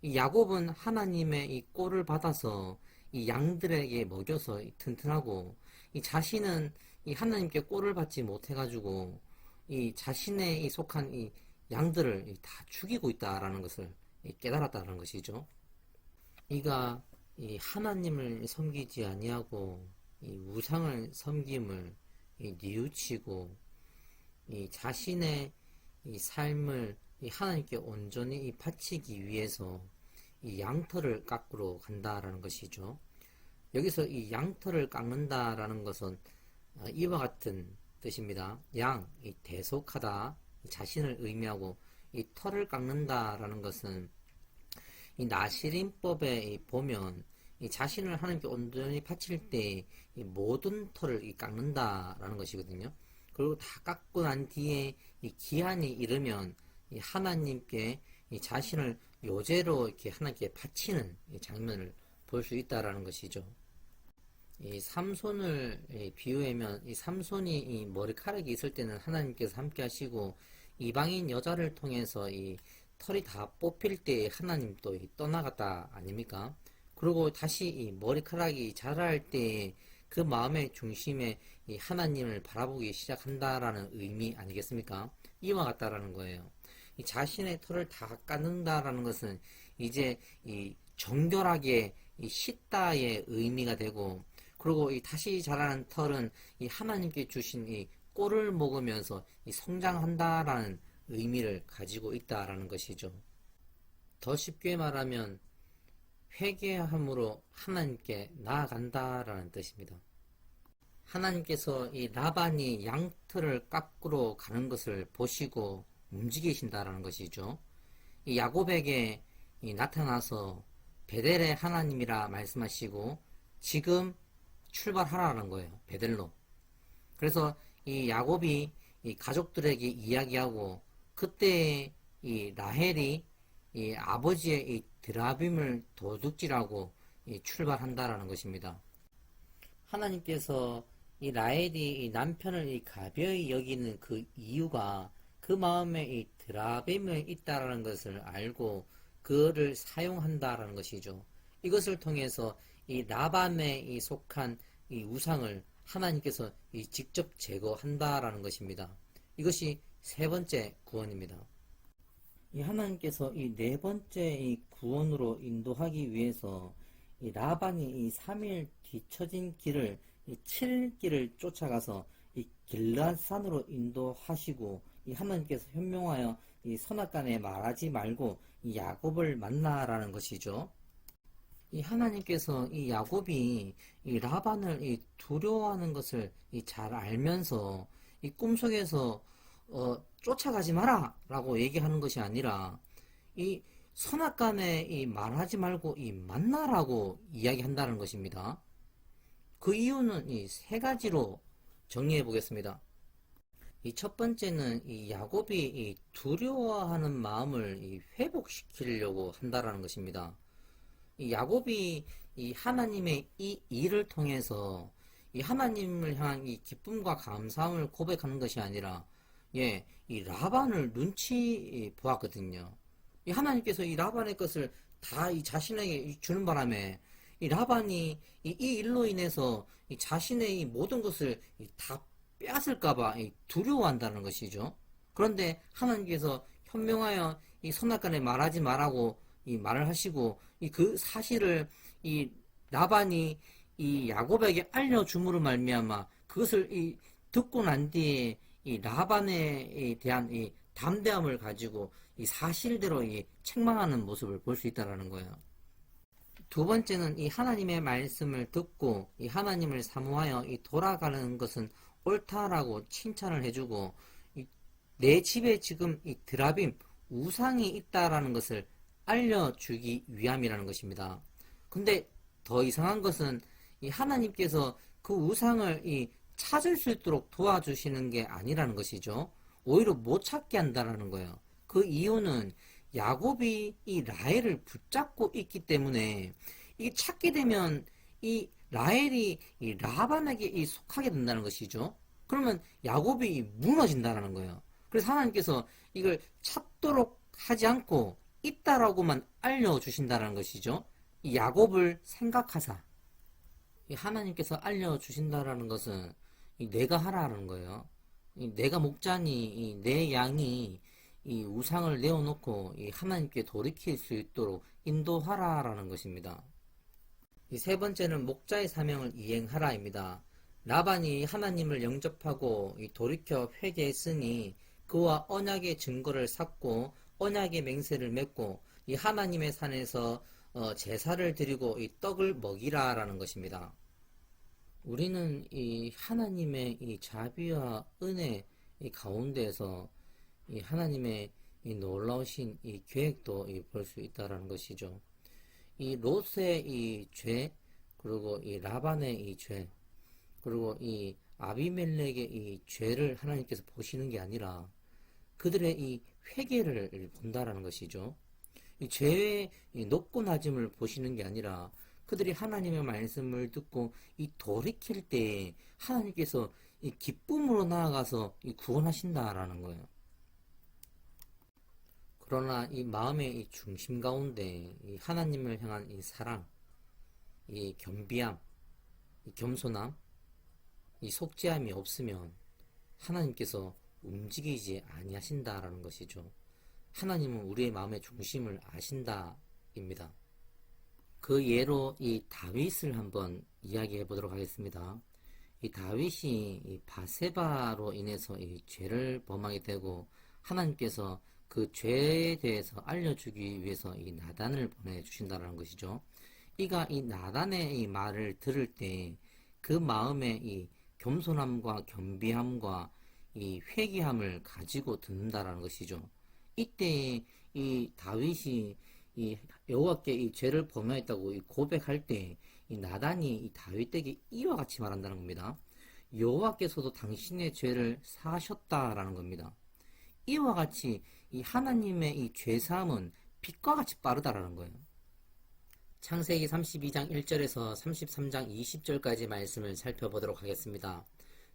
이 야곱은 하나님의 이 꼴을 받아서 이 양들에게 먹여서 튼튼하고 이 자신은 이 하나님께 꼴을 받지 못해가지고 이 자신의 이 속한 이 양들을 다 죽이고 있다라는 것을 깨달았다는 것이죠. 이가 이 하나님을 섬기지 아니하고 이 우상을 섬김을 뉘우치고 이 자신의 이 삶을 이 하나님께 온전히 바치기 위해서 이 양털을 깎으러 간다라는 것이죠. 여기서 이 양털을 깎는다라는 것은 이와 같은 뜻입니다. 양, 이 대속하다, 자신을 의미하고 이 털을 깎는다라는 것은 이 나시림법에 보면 이 자신을 하나님께 온전히 바칠 때 이 모든 털을 깎는다라는 것이거든요. 그리고 다 깎고 난 뒤에 이 기한이 이르면 이 하나님께 이 자신을 요제로 이렇게 하나님께 바치는 이 장면을 볼 수 있다라는 것이죠. 이 삼손을 비유하면 이 삼손이 이 머리카락이 있을 때는 하나님께서 함께 하시고 이방인 여자를 통해서 이 털이 다 뽑힐 때 하나님 또 떠나갔다 아닙니까? 그리고 다시 이 머리카락이 자랄 때 그 마음의 중심에 이 하나님을 바라보기 시작한다라는 의미 아니겠습니까? 이와 같다라는 거예요. 이 자신의 털을 다 깎는다라는 것은 이제 이 정결하게 이 씻다의 의미가 되고, 그리고 이 다시 자라는 털은 이 하나님께 주신 이 꼴을 먹으면서 이 성장한다라는 의미를 가지고 있다라는 것이죠. 더 쉽게 말하면 회개함으로 하나님께 나아간다라는 뜻입니다. 하나님께서 이 라반이 양털을 깎으러 가는 것을 보시고 움직이신다라는 것이죠. 이 야곱에게 나타나서 베델의 하나님이라 말씀하시고 지금 출발하라는 거예요. 베델로. 그래서 이 야곱이 이 가족들에게 이야기하고 그때 이 라헬이 이 아버지의 이 드라빔을 도둑질하고 출발한다라는 것입니다. 하나님께서 이 라헬이 이 남편을 이 가벼이 여기는 그 이유가 그 마음에 이 드라빔이 있다라는 것을 알고 그를 사용한다라는 것이죠. 이것을 통해서 이 라밤에 이 속한 이 우상을 하나님께서 이 직접 제거한다라는 것입니다. 이것이 세 번째 구원입니다. 이 하나님께서 이 네 번째 이 구원으로 인도하기 위해서 이 라반이 이 3일 뒤처진 길을 이 7길을 쫓아가서 이 길라산으로 인도하시고 이 하나님께서 현명하여 이 선악간에 말하지 말고 이 야곱을 만나라는 것이죠. 이 하나님께서 이 야곱이 이 라반을 이 두려워하는 것을 이 잘 알면서 이 꿈속에서 쫓아가지 마라 라고 얘기하는 것이 아니라 이 선악간에 이 말하지 말고 이 만나라고 이야기한다는 것입니다. 그 이유는 이 세 가지로 정리해 보겠습니다. 이 첫 번째는 이 야곱이 이 두려워하는 마음을 이 회복시키려고 한다라는 것입니다. 이 야곱이 이 하나님의 이 일을 통해서 이 하나님을 향한 이 기쁨과 감사함을 고백하는 것이 아니라 이 라반을 눈치 보았거든요. 이 하나님께서 이 라반의 것을 다 이 자신에게 주는 바람에 이 라반이 이 일로 인해서 이 자신의 이 모든 것을 다 빼앗을까봐 두려워한다는 것이죠. 그런데 하나님께서 현명하여 이 선악간에 말하지 말라고 이 말을 하시고 이 그 사실을 이 라반이 이 야곱에게 알려줌으로 말미암아 그것을 이 듣고 난 뒤에 이 라반에 대한 이 담대함을 가지고 이 사실대로 이 책망하는 모습을 볼 수 있다라는 거예요. 두 번째는 이 하나님의 말씀을 듣고 이 하나님을 사모하여 이 돌아가는 것은 옳다라고 칭찬을 해주고 내 집에 지금 이 드라빔 우상이 있다라는 것을 알려주기 위함이라는 것입니다. 근데 더 이상한 것은 이 하나님께서 그 우상을 이 찾을 수 있도록 도와주시는 게 아니라는 것이죠. 오히려 못 찾게 한다라는 거예요. 그 이유는 야곱이 이 라헬을 붙잡고 있기 때문에 이 찾게 되면 이 라헬이 이 라반에게 이 속하게 된다는 것이죠. 그러면 야곱이 무너진다라는 거예요. 그래서 하나님께서 이걸 찾도록 하지 않고 있다라고만 알려주신다는 것이죠. 이 야곱을 생각하사 이 하나님께서 알려주신다라는 것은 이 내가 하라는 거예요. 이 내가 목자니 이 내 양이 이 우상을 내어놓고 이 하나님께 돌이킬 수 있도록 인도하라라는 것입니다. 이 세 번째는 목자의 사명을 이행하라입니다. 라반이 하나님을 영접하고 이 돌이켜 회개했으니 그와 언약의 증거를 삭고 언약의 맹세를 맺고 이 하나님의 산에서 제사를 드리고 이 떡을 먹이라라는 것입니다. 우리는 이 하나님의 이 자비와 은혜 이 가운데에서 이 하나님의 이 놀라우신 이 계획도 볼 수 있다라는 것이죠. 이 롯의 이 죄, 그리고 이 라반의 이 죄, 그리고 이 아비멜렉의 이 죄를 하나님께서 보시는 게 아니라 그들의 이 회개를 본다라는 것이죠. 이 죄의 이 높고 낮음을 보시는 게 아니라 그들이 하나님의 말씀을 듣고 이 돌이킬 때 하나님께서 이 기쁨으로 나아가서 이 구원하신다라는 거예요. 그러나 이 마음의 이 중심 가운데 이 하나님을 향한 이 사랑, 이 겸비함, 이 겸손함, 이 속죄함이 없으면 하나님께서 움직이지 아니하신다라는 것이죠. 하나님은 우리의 마음의 중심을 아신다입니다. 그 예로 이 다윗을 한번 이야기해 보도록 하겠습니다. 이 다윗이 이 바세바로 인해서 이 죄를 범하게 되고 하나님께서 그 죄에 대해서 알려주기 위해서 이 나단을 보내주신다는 것이죠. 이가 이 나단의 이 말을 들을 때 그 마음에 이 겸손함과 겸비함과 이 회개함을 가지고 듣는다라는 것이죠. 이때 이 다윗이 이 여호와께 이 죄를 범하였다고 이 고백할 때 이 나단이 이 다윗에게 이와 같이 말한다는 겁니다. 여호와께서도 당신의 죄를 사하셨다라는 겁니다. 이와 같이 이 하나님의 이 죄사함은 빛과 같이 빠르다라는 거예요. 창세기 32장 1절에서 33장 20절까지 말씀을 살펴보도록 하겠습니다.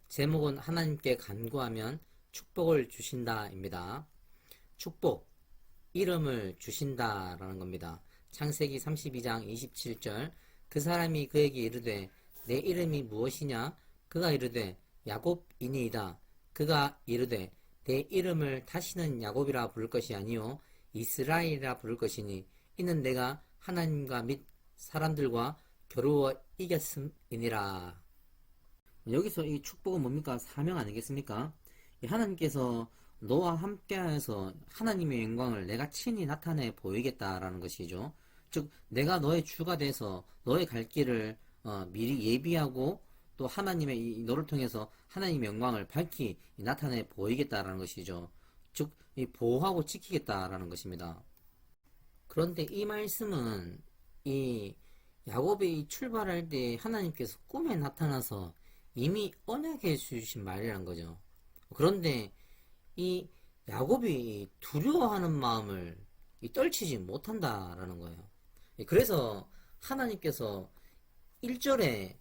제목은 하나님께 간구하면 축복을 주신다입니다. 축복, 이름을 주신다라는 겁니다. 창세기 32장 27절 그 사람이 그에게 이르되 내 이름이 무엇이냐? 그가 이르되 야곱이니이다. 그가 이르되 내 이름을 다시는 야곱이라 부를 것이 아니요 이스라엘이라 부를 것이니 이는 내가 하나님과 및 사람들과 겨루어 이겼음이니라. 여기서 이 축복은 뭡니까? 사명 아니겠습니까? 하나님께서 너와 함께하여서 하나님의 영광을 내가 친히 나타내 보이겠다라는 것이죠. 즉 내가 너의 주가 돼서 너의 갈 길을 미리 예비하고 또 하나님의 너를 통해서 하나님의 영광을 밝히 나타내 보이겠다라는 것이죠. 즉 보호하고 지키겠다라는 것입니다. 그런데 이 말씀은 이 야곱이 출발할 때 하나님께서 꿈에 나타나서 이미 언약해 주신 말이라는 거죠. 그런데 이 야곱이 두려워하는 마음을 떨치지 못한다라는 거예요. 그래서 하나님께서 1절에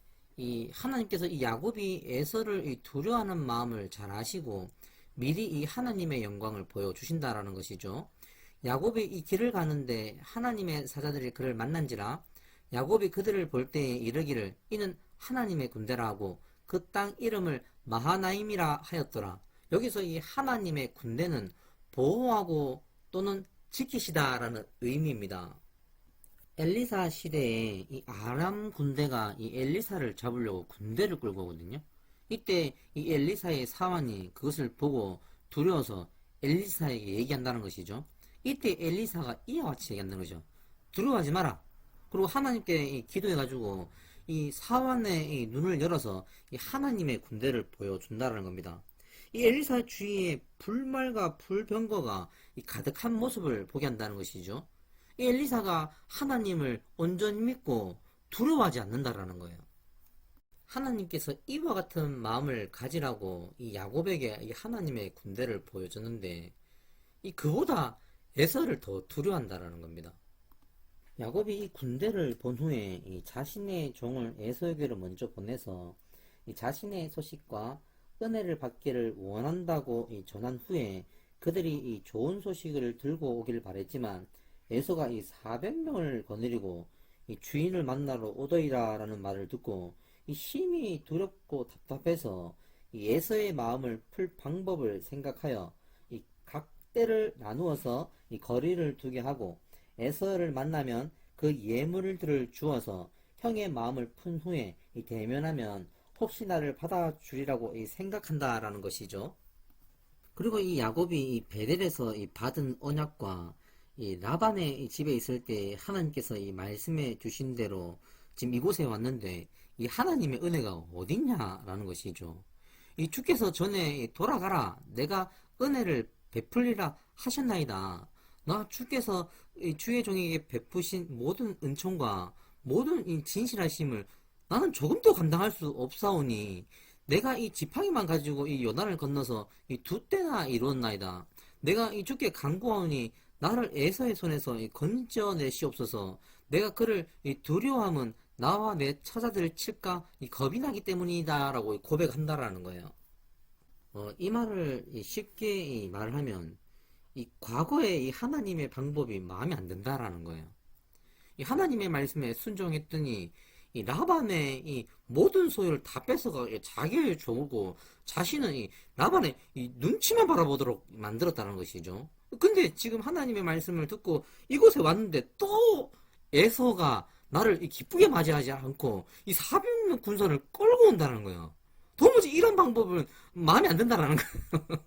하나님께서 이 야곱이 에서를 두려워하는 마음을 잘 아시고 미리 이 하나님의 영광을 보여주신다라는 것이죠. 야곱이 이 길을 가는데 하나님의 사자들이 그를 만난지라 야곱이 그들을 볼 때에 이르기를 이는 하나님의 군대라 하고 그 땅 이름을 마하나임이라 하였더라. 여기서 이 하나님의 군대는 보호하고 또는 지키시다라는 의미입니다. 엘리사 시대에 이 아람 군대가 이 엘리사를 잡으려고 군대를 끌고 오거든요. 이때 이 엘리사의 사환이 그것을 보고 두려워서 엘리사에게 얘기한다는 것이죠. 이때 엘리사가 이와 같이 얘기한다는 거죠. 두려워하지 마라. 그리고 하나님께 기도해가지고 이 사환의 이 눈을 열어서 이 하나님의 군대를 보여준다는 겁니다. 이 엘리사 주위에 불말과 불병거가 가득한 모습을 보게 한다는 것이죠. 이 엘리사가 하나님을 온전히 믿고 두려워하지 않는다라는 거예요. 하나님께서 이와 같은 마음을 가지라고 이 야곱에게 이 하나님의 군대를 보여줬는데 그보다 에서를 더 두려워한다라는 겁니다. 야곱이 이 군대를 본 후에 이 자신의 종을 에서에게로 먼저 보내서 이 자신의 소식과 은혜를 받기를 원한다고 전한 후에 그들이 이 좋은 소식을 들고 오길 바랬지만 에서가 이 400명을 거느리고 이 주인을 만나러 오더이라라는 말을 듣고 이 심히 두렵고 답답해서 이 에서의 마음을 풀 방법을 생각하여 이 각 떼를 나누어서 이 거리를 두게 하고 에서를 만나면 그 예물들을 주어서 형의 마음을 푼 후에 대면하면 혹시 나를 받아주리라고 생각한다라는 것이죠. 그리고 이 야곱이 이 베델에서 받은 언약과 이 라반의 집에 있을 때 하나님께서 말씀해 주신 대로 지금 이곳에 왔는데 이 하나님의 은혜가 어딨냐라는 것이죠. 이 주께서 전에 돌아가라 내가 은혜를 베풀리라 하셨나이다. 나 주께서 주의 종에게 베푸신 모든 은총과 모든 이 진실하심을 나는 조금도 감당할 수 없사오니 내가 이 지팡이만 가지고 이 요단을 건너서 이 2때나 이루었나이다. 내가 이 주께 간구하오니 나를 에서의 손에서 건져내시옵소서. 내가 그를 두려워함은 나와 내 처자들을 칠까 겁이 나기 때문이다 라고 고백한다라는 거예요. 이 말을 쉽게 말을 하면 과거의 하나님의 방법이 마음에 안 든다라는 거예요. 하나님의 말씀에 순종했더니 라반의 모든 소유를 다 뺏어가 자기의 종이고 자신은 라반의 눈치만 바라보도록 만들었다는 것이죠. 근데 지금 하나님의 말씀을 듣고 이곳에 왔는데 또 에서가 나를 기쁘게 맞이하지 않고 400명 군선을 끌고 온다는 거예요. 도무지 이런 방법은 마음에 안 든다라는 거예요.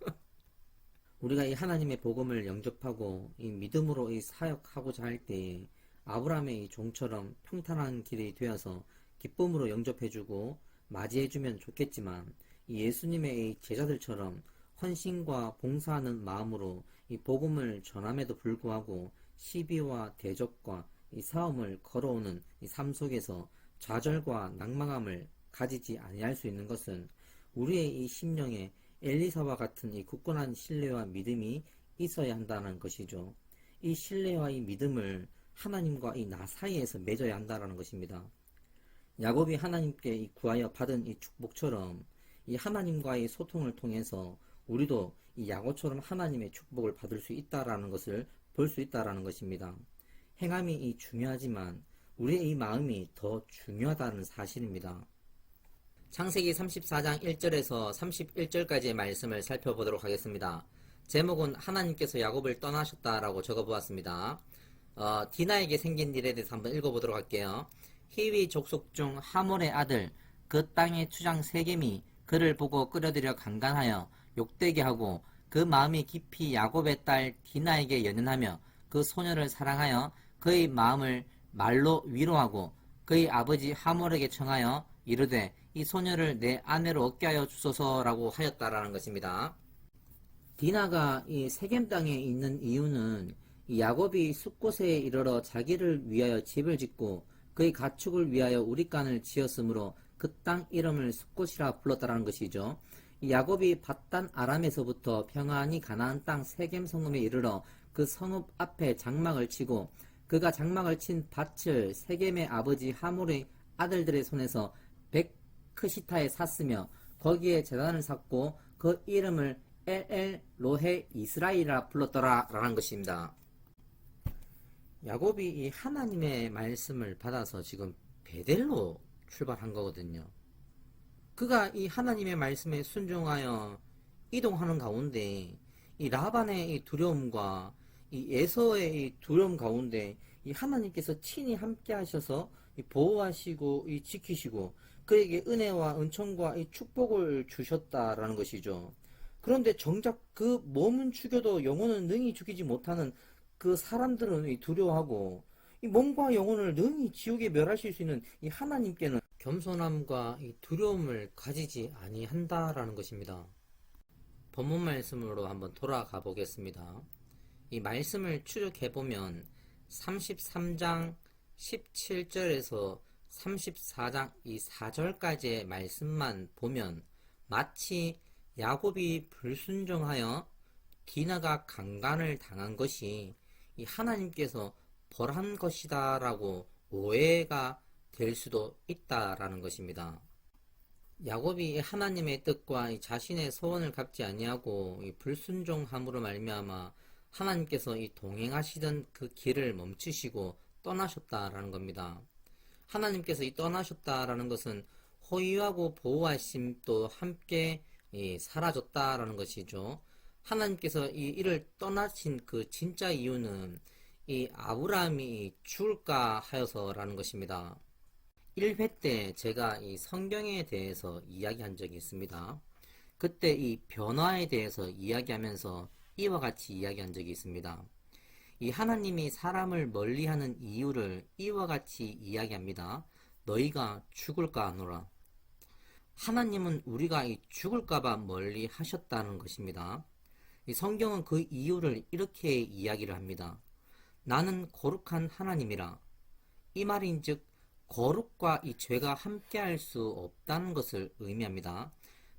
우리가 하나님의 복음을 영접하고 믿음으로 사역하고자 할 때 아브라함의 종처럼 평탄한 길이 되어서 기쁨으로 영접해주고 맞이해주면 좋겠지만 예수님의 제자들처럼 헌신과 봉사하는 마음으로 복음을 전함에도 불구하고 시비와 대적과 싸움을 걸어오는 삶 속에서 좌절과 낭망함을 가지지 아니할 수 있는 것은 우리의 심령에 엘리사와 같은 굳건한 신뢰와 믿음이 있어야 한다는 것이죠. 이 신뢰와 이 믿음을 하나님과 나 사이에서 맺어야 한다는 것입니다. 야곱이 하나님께 구하여 받은 축복처럼 하나님과의 소통을 통해서 우리도 이 야곱처럼 하나님의 축복을 받을 수 있다라는 것을 볼 수 있다라는 것입니다. 행함이 중요하지만 우리의 이 마음이 더 중요하다는 사실입니다. 창세기 34장 1절에서 31절까지의 말씀을 살펴보도록 하겠습니다. 제목은 하나님께서 야곱을 떠나셨다라고 적어보았습니다. 디나에게 생긴 일에 대해서 한번 읽어보도록 할게요. 히위 족속 중 하몰의 아들 그 땅의 추장 세겜이 그를 보고 끌어들여 강간하여 욕되게 하고 그 마음이 깊이 야곱의 딸 디나에게 연연하며 그 소녀를 사랑하여 그의 마음을 말로 위로하고 그의 아버지 하몰에게 청하여 이르되 이 소녀를 내 아내로 얻게 하여 주소서라고 하였다라는 것입니다. 디나가 이 세겜 땅에 있는 이유는 이 야곱이 숫곳에 이르러 자기를 위하여 집을 짓고 그의 가축을 위하여 우릿간을 지었으므로 그 땅 이름을 숫곳이라 불렀다라는 것이죠. 이 야곱이 밧단 아람에서부터 평안히 가나안 땅 세겜 성읍에 이르러 그 성읍 앞에 장막을 치고 그가 장막을 친 밭을 세겜의 아버지 하몰의 아들들의 손에서 백크시타에 샀으며 거기에 제단을 샀고 그 이름을 엘엘 로헤 이스라엘이라 불렀더라라는 것입니다. 야곱이 이 하나님의 말씀을 받아서 지금 베델로 출발한 거거든요. 그가 이 하나님의 말씀에 순종하여 이동하는 가운데 이 라반의 이 두려움과 이 에서의 이 두려움 가운데 이 하나님께서 친히 함께 하셔서 이 보호하시고 이 지키시고 그에게 은혜와 은총과 이 축복을 주셨다라는 것이죠. 그런데 정작 그 몸은 죽여도 영혼은 능히 죽이지 못하는 그 사람들은 이 두려워하고 이 몸과 영혼을 능히 지옥에 멸하실 수 있는 이 하나님께는 겸손함과 이 두려움을 가지지 아니한다라는 것입니다. 본문 말씀으로 한번 돌아가 보겠습니다. 이 말씀을 추적해 보면 33장 17절에서 34장 이 4절까지의 말씀만 보면 마치 야곱이 불순종하여 디나가 강간을 당한 것이 이 하나님께서 벌한 것이다 라고 오해가 될 수도 있다라는 것입니다. 야곱이 하나님의 뜻과 이 자신의 소원을 갚지 아니하고 이 불순종함으로 말미암아 하나님께서 이 동행하시던 그 길을 멈추시고 떠나셨다라는 겁니다. 하나님께서 이 떠나셨다라는 것은 호위하고 보호하심도 함께 사라졌다라는 것이죠. 하나님께서 이 일을 떠나신 그 진짜 이유는 이 아브라함이 죽을까 하여서라는 것입니다. 1회 때 제가 이 성경에 대해서 이야기한 적이 있습니다. 그때 이 변화에 대해서 이야기하면서 이와 같이 이야기한 적이 있습니다. 이 하나님이 사람을 멀리하는 이유를 이와 같이 이야기합니다. 너희가 죽을까 하노라. 하나님은 우리가 이 죽을까봐 멀리 하셨다는 것입니다. 이 성경은 그 이유를 이렇게 이야기를 합니다. 나는 거룩한 하나님이라. 이 말인즉 거룩과 이 죄가 함께할 수 없다는 것을 의미합니다.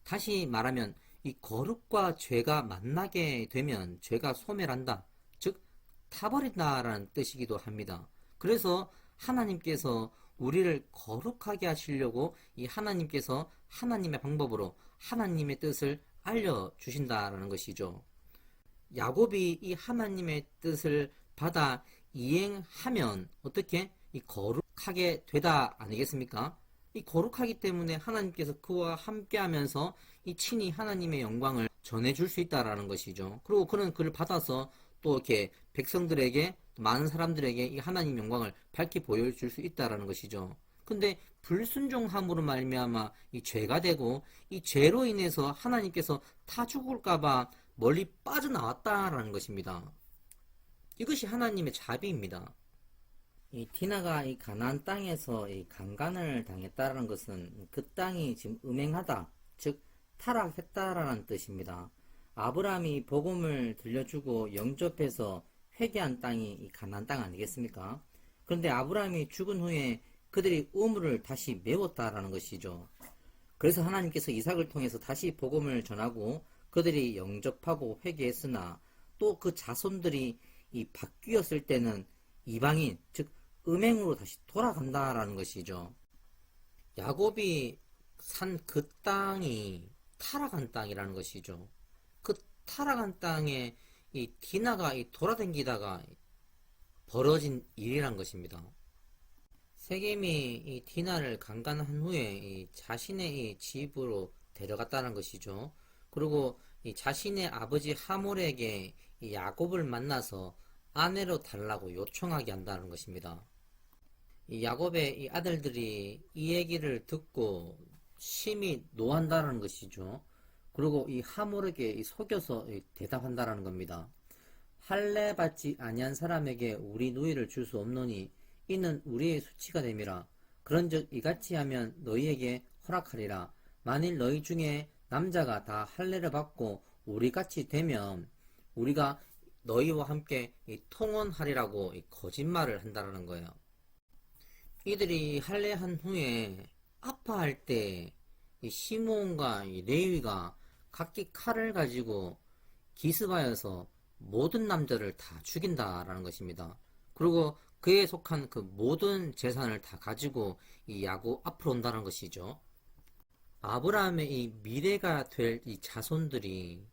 다시 말하면 이 거룩과 죄가 만나게 되면 죄가 소멸한다. 즉 타버린다라는 뜻이기도 합니다. 그래서 하나님께서 우리를 거룩하게 하시려고 이 하나님께서 하나님의 방법으로 하나님의 뜻을 알려주신다라는 것이죠. 야곱이 이 하나님의 뜻을 받아 이행하면 어떻게 이 거룩하게 되다 아니겠습니까? 이 거룩하기 때문에 하나님께서 그와 함께하면서 이 친히 하나님의 영광을 전해줄 수 있다라는 것이죠. 그리고 그는 그를 받아서 또 이렇게 백성들에게 많은 사람들에게 이 하나님 영광을 밝히 보여줄 수 있다라는 것이죠. 근데 불순종함으로 말미암아 이 죄가 되고 이 죄로 인해서 하나님께서 타 죽을까봐 멀리 빠져나왔다라는 것입니다. 이것이 하나님의 자비입니다. 이 디나가 이 가나안 땅에서 이 강간을 당했다라는 것은 그 땅이 지금 음행하다, 즉 타락했다라는 뜻입니다. 아브라함이 복음을 들려주고 영접해서 회개한 땅이 이 가나안 땅 아니겠습니까? 그런데 아브라함이 죽은 후에 그들이 우물을 다시 메웠다라는 것이죠. 그래서 하나님께서 이삭을 통해서 다시 복음을 전하고 그들이 영접하고 회개했으나 또 그 자손들이 이 바뀌었을 때는 이방인, 즉 음행으로 다시 돌아간다라는 것이죠. 야곱이 산 그 땅이 타락한 땅이라는 것이죠. 타락한 땅에 이 디나가 돌아다니다가 벌어진 일이란 것입니다. 세겜이 이 디나를 강간한 후에 이 자신의 이 집으로 데려갔다는 것이죠. 그리고 이 자신의 아버지 하몰에게 이 야곱을 만나서 아내로 달라고 요청하게 한다는 것입니다. 이 야곱의 이 아들들이 이 얘기를 듣고 심히 노한다는 것이죠. 그리고 이 하몰에게 속여서 대답한다는 겁니다. 할례 받지 아니한 사람에게 우리 누이를 줄 수 없노니 이는 우리의 수치가 됨이라. 그런즉 이같이 하면 너희에게 허락하리라. 만일 너희 중에 남자가 다 할례를 받고 우리같이 되면 우리가 너희와 함께 통혼하리라고 거짓말을 한다는 거예요. 이들이 할례한 후에 아파할 때 시므온과 레위가 각기 칼을 가지고 기습하여서 모든 남자를 다 죽인다라는 것입니다. 그리고 그에 속한 그 모든 재산을 다 가지고 이 야곱 앞으로 온다는 것이죠. 아브라함의 이 미래가 될 이 자손들이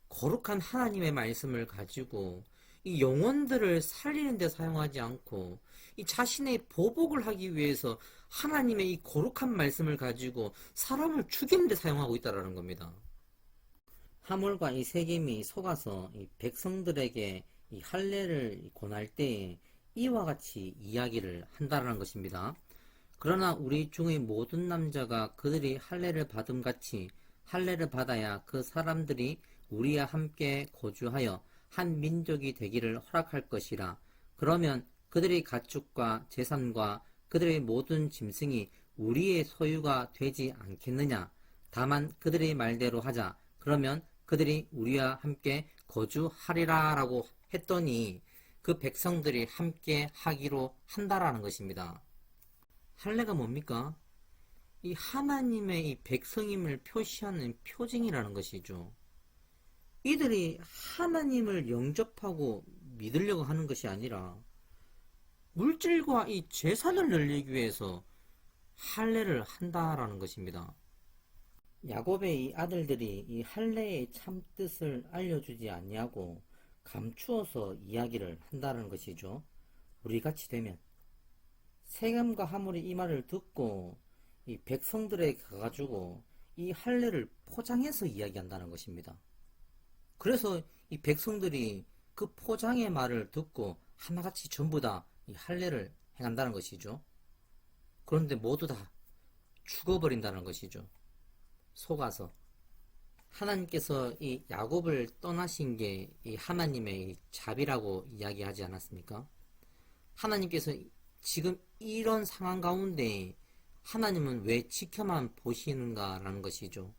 거룩한 하나님의 말씀을 가지고 이 영혼들을 살리는 데 사용하지 않고 이 자신의 보복을 하기 위해서 하나님의 이 거룩한 말씀을 가지고 사람을 죽이는 데 사용하고 있다는 겁니다. 하몰과 이 세겜이 속아서 이 백성들에게 이 할례를 권할 때에 이와 같이 이야기를 한다는 것입니다. 그러나 우리 중의 모든 남자가 그들이 할례를 받음 같이 할례를 받아야 그 사람들이 우리와 함께 거주하여 한 민족이 되기를 허락할 것이라. 그러면 그들의 가축과 재산과 그들의 모든 짐승이 우리의 소유가 되지 않겠느냐. 다만 그들의 말대로 하자. 그러면 그들이 우리와 함께 거주하리라 라고 했더니 그 백성들이 함께 하기로 한다라는 것입니다. 할례가 뭡니까? 이 하나님의 이 백성임을 표시하는 표징이라는 것이죠. 이들이 하나님을 영접하고 믿으려고 하는 것이 아니라 물질과 이 재산을 늘리기 위해서 할례를 한다라는 것입니다. 야곱의 이 아들들이 이 할례의 참뜻을 알려주지 아니하고 감추어서 이야기를 한다는 것이죠. 우리같이 되면 세겜과 하몰이 이 말을 듣고 이 백성들에게 가가지고 이 할례를 포장해서 이야기한다는 것입니다. 그래서 이 백성들이 그 포장의 말을 듣고 하나같이 전부 다 이 할례를 행한다는 것이죠. 그런데 모두 다 죽어버린다는 것이죠. 속아서. 하나님께서 이 야곱을 떠나신 게 이 하나님의 이 자비라고 이야기하지 않았습니까? 하나님께서 지금 이런 상황 가운데 하나님은 왜 지켜만 보시는가라는 것이죠.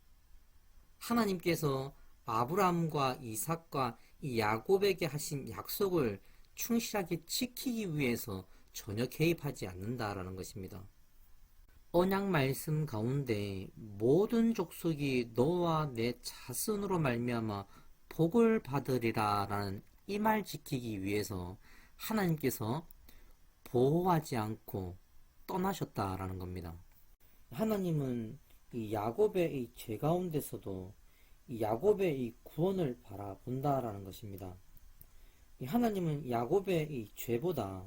하나님께서 아브라함과 이삭과 이 야곱에게 하신 약속을 충실하게 지키기 위해서 전혀 개입하지 않는다라는 것입니다. 언약 말씀 가운데 모든 족속이 너와 내 자손으로 말미암아 복을 받으리라라는 이 말 지키기 위해서 하나님께서 보호하지 않고 떠나셨다라는 겁니다. 하나님은 이 야곱의 이 죄 가운데서도 이 야곱의 이 구원을 바라본다라는 것입니다. 이 하나님은 야곱의 이 죄보다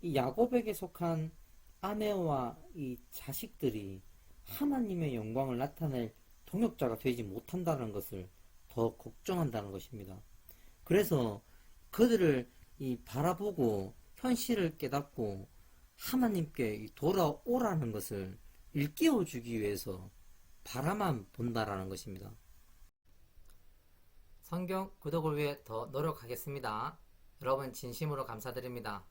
이 야곱에게 속한 아내와 이 자식들이 하나님의 영광을 나타낼 동역자가 되지 못한다는 것을 더 걱정한다는 것입니다. 그래서 그들을 이 바라보고 현실을 깨닫고 하나님께 돌아오라는 것을 일깨워주기 위해서 바라만 본다라는 것입니다. 성경 구독을 위해 더 노력하겠습니다. 여러분 진심으로 감사드립니다.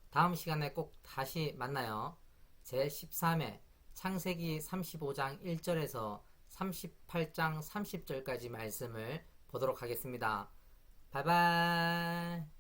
다음 시간에 꼭 다시 만나요. 제13회 창세기 35장 1절에서 38장 30절까지 말씀을 보도록 하겠습니다. 바이바이.